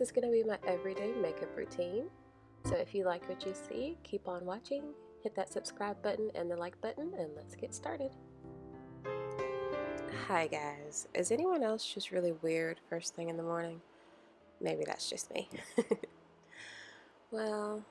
is going to be my everyday makeup routine. So if you like what you see, keep on watching, hit that subscribe button and the like button, and let's get started. Hi guys, is anyone else just really weird first thing in the morning? Maybe that's just me. Well,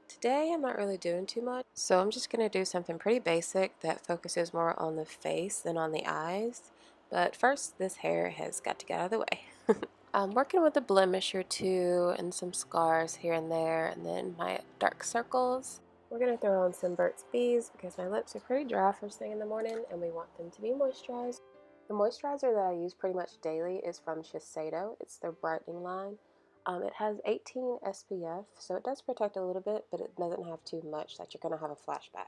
today I'm not really doing too much, so I'm just going to do something pretty basic that focuses more on the face than on the eyes. But first, this hair has got to get out of the way. I'm working with a blemish or two and some scars here and there, and then my dark circles. We're going to throw on some Burt's Bees because my lips are pretty dry first thing in the morning and we want them to be moisturized. The moisturizer that I use pretty much daily is from Shiseido. It's their brightening line. It has 18 SPF, so it does protect a little bit, but it doesn't have too much that you're going to have a flashback.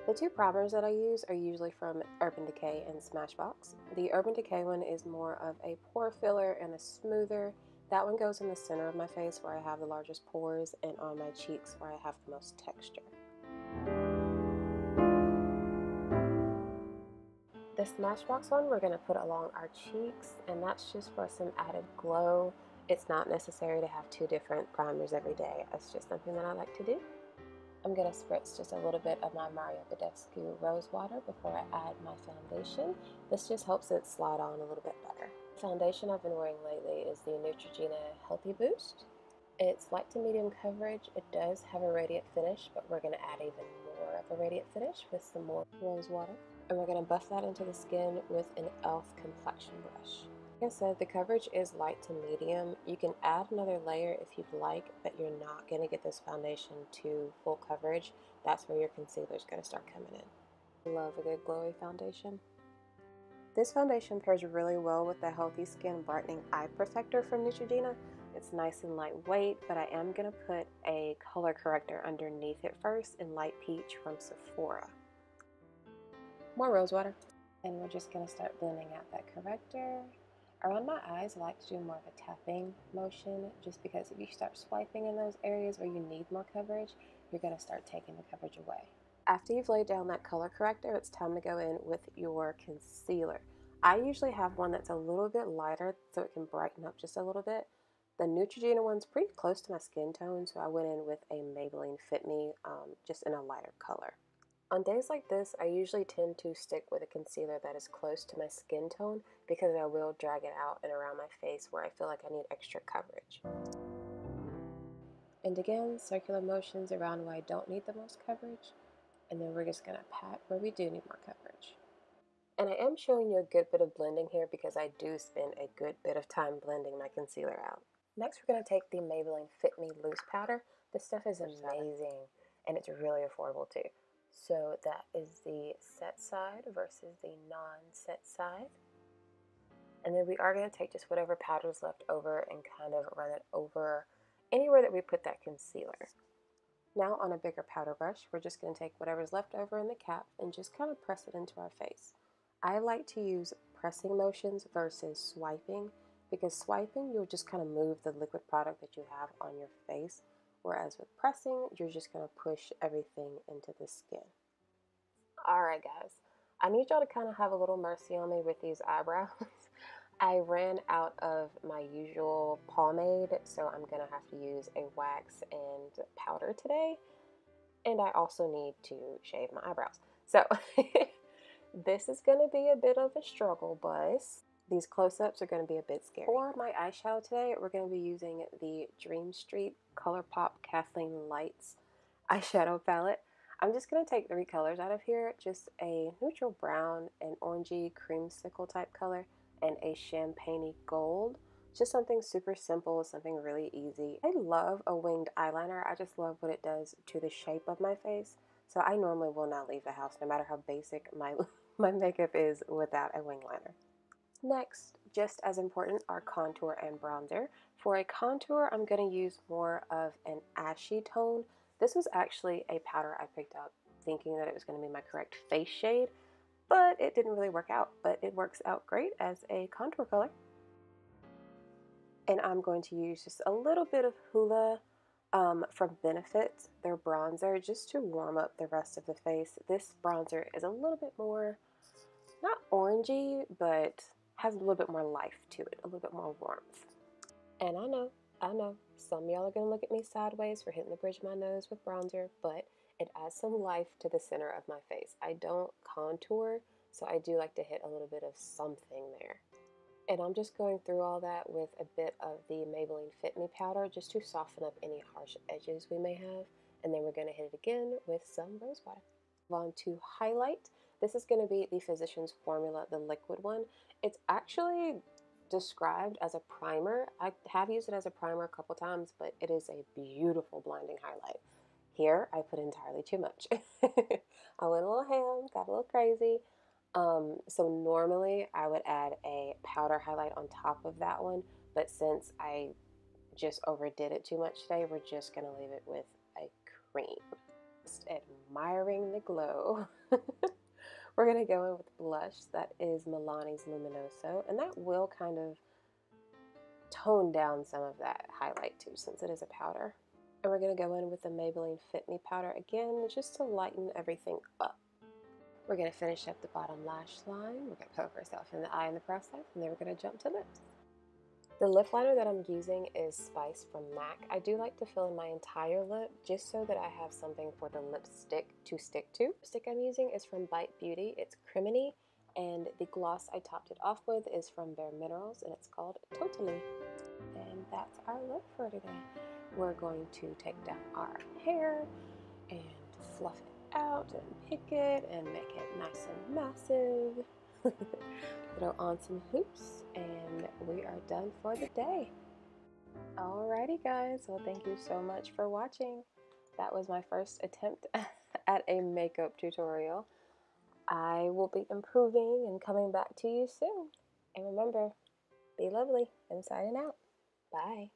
The two primers that I use are usually from Urban Decay and Smashbox. The Urban Decay one is more of a pore filler and a smoother. That one goes in the center of my face where I have the largest pores and on my cheeks where I have the most texture. The Smashbox one we're going to put along our cheeks, and that's just for some added glow. It's not necessary to have two different primers every day. That's just something that I like to do. I'm going to spritz just a little bit of my Mario Badescu Rose Water before I add my foundation. This just helps it slide on a little bit better. The foundation I've been wearing lately is the Neutrogena Healthy Boost. It's light to medium coverage. It does have a radiant finish, but we're going to add even more of a radiant finish with some more rose water. And we're going to buff that into the skin with an e.l.f. complexion brush. Like I said, the coverage is light to medium. You can add another layer if you'd like, but you're not going to get this foundation to full coverage. That's where your concealer is going to start coming in. Love a good glowy foundation. This foundation pairs really well with the Healthy Skin Brightening Eye Perfector from Neutrogena. It's nice and lightweight, but I am going to put a color corrector underneath it first in Light Peach from Sephora. More rose water. And we're just going to start blending out that corrector. Around my eyes, I like to do more of a tapping motion, just because if you start swiping in those areas where you need more coverage, you're going to start taking the coverage away. After you've laid down that color corrector, it's time to go in with your concealer. I usually have one that's a little bit lighter so it can brighten up just a little bit. The Neutrogena one's pretty close to my skin tone, so I went in with a Maybelline Fit Me, just in a lighter color. On days like this, I usually tend to stick with a concealer that is close to my skin tone because I will drag it out and around my face where I feel like I need extra coverage. And again, circular motions around where I don't need the most coverage, and then we're just going to pat where we do need more coverage. And I am showing you a good bit of blending here because I do spend a good bit of time blending my concealer out. Next, we're going to take the Maybelline Fit Me Loose Powder. This stuff is amazing, and it's really affordable too. So that is the set side versus the non-set side. And then we are going to take just whatever powder is left over and kind of run it over anywhere that we put that concealer. Now on a bigger powder brush, we're just going to take whatever's left over in the cap and just kind of press it into our face. I like to use pressing motions versus swiping, because swiping, you'll just kind of move the liquid product that you have on your face. Whereas with pressing, you're just going to push everything into the skin. Alright guys, I need y'all to kind of have a little mercy on me with these eyebrows. I ran out of my usual pomade, so I'm going to have to use a wax and powder today. And I also need to shave my eyebrows. So this is going to be a bit of a struggle, but these close-ups are going to be a bit scary. For my eyeshadow today, we're going to be using the Dream Street ColourPop Kathleen Lights eyeshadow palette. I'm just going to take 3 colors out of here, just a neutral brown, an orangey creamsicle type color, and a champagne gold. Just something super simple, something really easy. I love a winged eyeliner. I just love what it does to the shape of my face. So I normally will not leave the house, no matter how basic my makeup is, without a wing liner. Next, just as important, are contour and bronzer. For a contour, I'm going to use more of an ashy tone. This was actually a powder I picked up thinking that it was going to be my correct face shade, but it didn't really work out, but it works out great as a contour color. And I'm going to use just a little bit of Hoola from Benefit, their bronzer, just to warm up the rest of the face. This bronzer is a little bit more, not orangey, but has a little bit more life to it, a little bit more warmth. And I know I know some of y'all are gonna look at me sideways for hitting the bridge of my nose with bronzer, but it adds some life to the center of my face. I don't contour, so I do like to hit a little bit of something there. And I'm just going through all that with a bit of the Maybelline Fit Me powder just to soften up any harsh edges we may have. And then we're going to hit it again with some rose water. On to highlight. This is going to be the Physicians Formula, the liquid one. It's actually described as a primer. I have used it as a primer a couple times, but it is a beautiful blinding highlight. Here, I put entirely too much. I went a little ham, got a little crazy. So normally I would add a powder highlight on top of that one, but since I just overdid it too much today, we're just gonna leave it with a cream. Just admiring the glow. We're gonna go in with blush. That is Milani's Luminoso, and that will kind of tone down some of that highlight too, since it is a powder. And we're gonna go in with the Maybelline Fit Me powder again, just to lighten everything up. We're going to finish up the bottom lash line. We're going to poke ourselves in the eye in the process, and then we're going to jump to lips. The lip liner that I'm using is Spice from MAC. I do like to fill in my entire lip just so that I have something for the lipstick to stick to. The lipstick I'm using is from Bite Beauty. It's Criminy, and the gloss I topped it off with is from Bare Minerals, and it's called Totally. And that's our look for today. We're going to take down our hair and fluff it out and pick it and make it nice and massive. Throw on some hoops and we are done for the day. Alrighty guys, well thank you so much for watching. That was my first attempt at a makeup tutorial. I will be improving and coming back to you soon. And remember, be lovely inside and out. Bye.